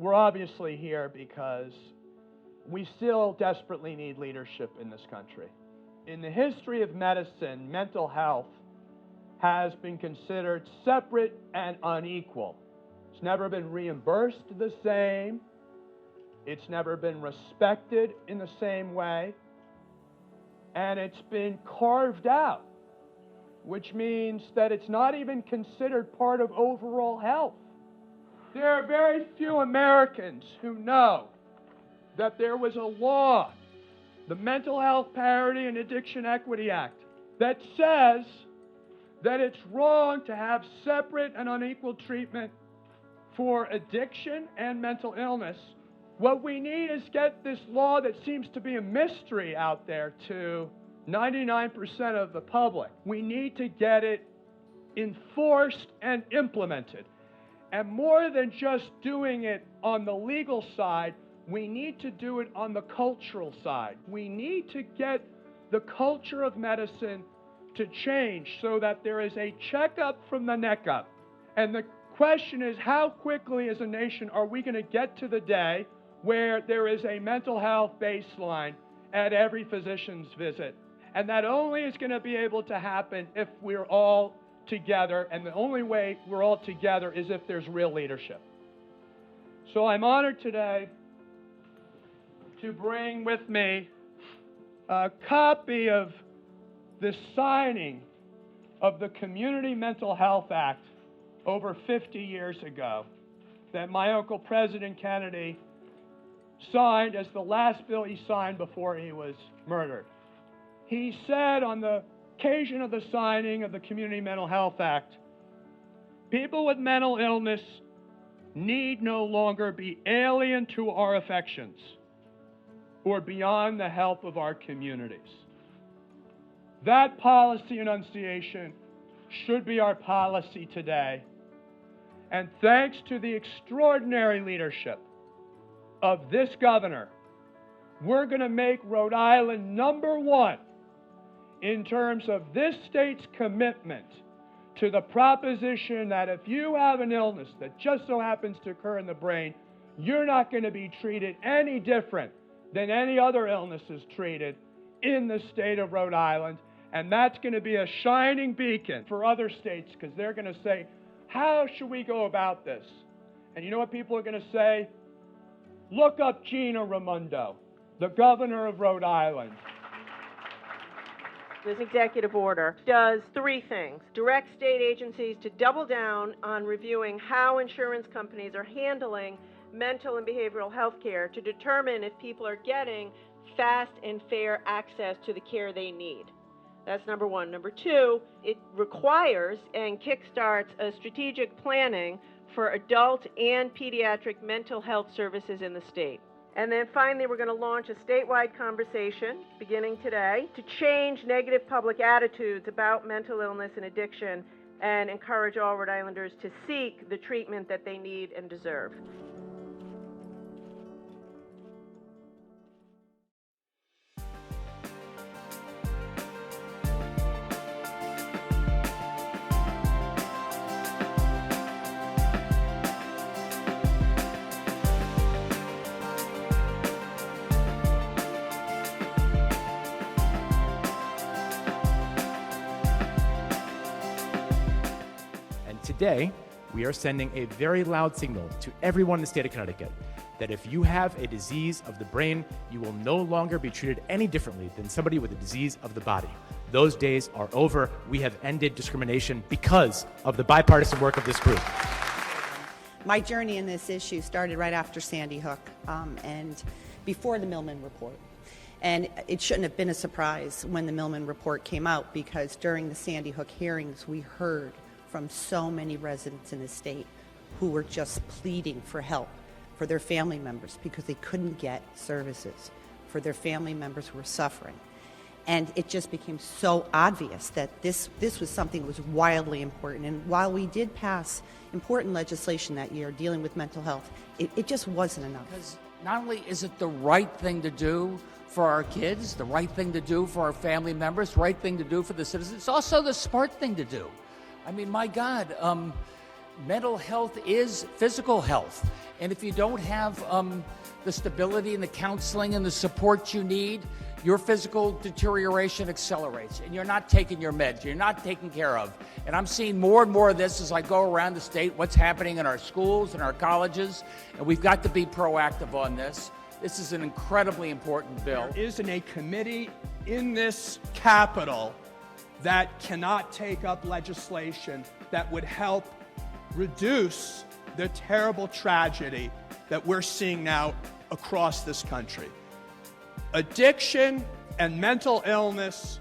we're obviously here because we still desperately need leadership in this country. In the history of medicine, mental health has been considered separate and unequal. It's never been reimbursed the same. It's never been respected in the same way. And it's been carved out, which means that it's not even considered part of overall health. There are very few Americans who know that there was a law, the Mental Health Parity and Addiction Equity Act, that says that it's wrong to have separate and unequal treatment for addiction and mental illness. What we need is get this law that seems to be a mystery out there to 99% of the public. We need to get it enforced and implemented. And more than just doing it on the legal side, we need to do it on the cultural side. We need to get the culture of medicine to change so that there is a checkup from the neck up. And the question is, how quickly as a nation are we going to get to the day where there is a mental health baseline at every physician's visit? And that only is going to be able to happen if we're all together, and the only way we're all together is if there's real leadership. So I'm honored today to bring with me a copy of the signing of the Community Mental Health Act over 50 years ago that my uncle, President Kennedy, signed as the last bill he signed before he was murdered. He said on the occasion of the signing of the Community Mental Health Act, people with mental illness need no longer be alien to our affections or beyond the help of our communities. That policy enunciation should be our policy today. And thanks to the extraordinary leadership of this governor, we're going to make Rhode Island #1 in terms of this state's commitment to the proposition that if you have an illness that just so happens to occur in the brain, you're not going to be treated any different than any other illnesses treated in the state of Rhode Island. And that's going to be a shining beacon for other states, because they're going to say, how should we go about this? And you know what people are going to say? Look up Gina Raimondo, the governor of Rhode Island. This executive order does three things. Direct state agencies to double down on reviewing how insurance companies are handling mental and behavioral health care to determine if people are getting fast and fair access to the care they need. That's number one. Number two, it requires and kickstarts a strategic planning for adult and pediatric mental health services in the state. And then finally, we're going to launch a statewide conversation beginning today to change negative public attitudes about mental illness and addiction and encourage all Rhode Islanders to seek the treatment that they need and deserve. Today, we are sending a very loud signal to everyone in the state of Connecticut that if you have a disease of the brain, you will no longer be treated any differently than somebody with a disease of the body. Those days are over. We have ended discrimination because of the bipartisan work of this group. My journey in this issue started right after Sandy Hook and before the Millman Report. And it shouldn't have been a surprise when the Millman Report came out, because during the Sandy Hook hearings, we heard from so many residents in the state who were just pleading for help for their family members because they couldn't get services for their family members who were suffering. And it just became so obvious that this was something that was wildly important. And while we did pass important legislation that year dealing with mental health, it just wasn't enough. Because not only is it the right thing to do for our kids, the right thing to do for our family members, the right thing to do for the citizens, it's also the smart thing to do. I mean, my God, mental health is physical health. And if you don't have the stability and the counseling and the support you need, your physical deterioration accelerates, and you're not taking your meds, you're not taken care of. And I'm seeing more and more of this as I go around the state, what's happening in our schools and our colleges, and we've got to be proactive on this. This is an incredibly important bill. There isn't a committee in this Capitol that cannot take up legislation that would help reduce the terrible tragedy that we're seeing now across this country. Addiction and mental illness,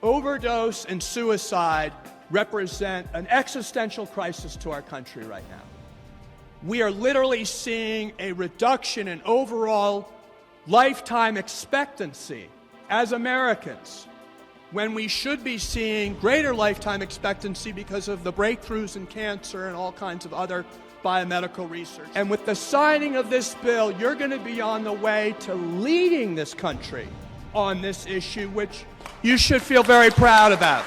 overdose and suicide represent an existential crisis to our country right now. We are literally seeing a reduction in overall lifetime expectancy as Americans, when we should be seeing greater lifetime expectancy because of the breakthroughs in cancer and all kinds of other biomedical research. And with the signing of this bill, you're going to be on the way to leading this country on this issue, which you should feel very proud about.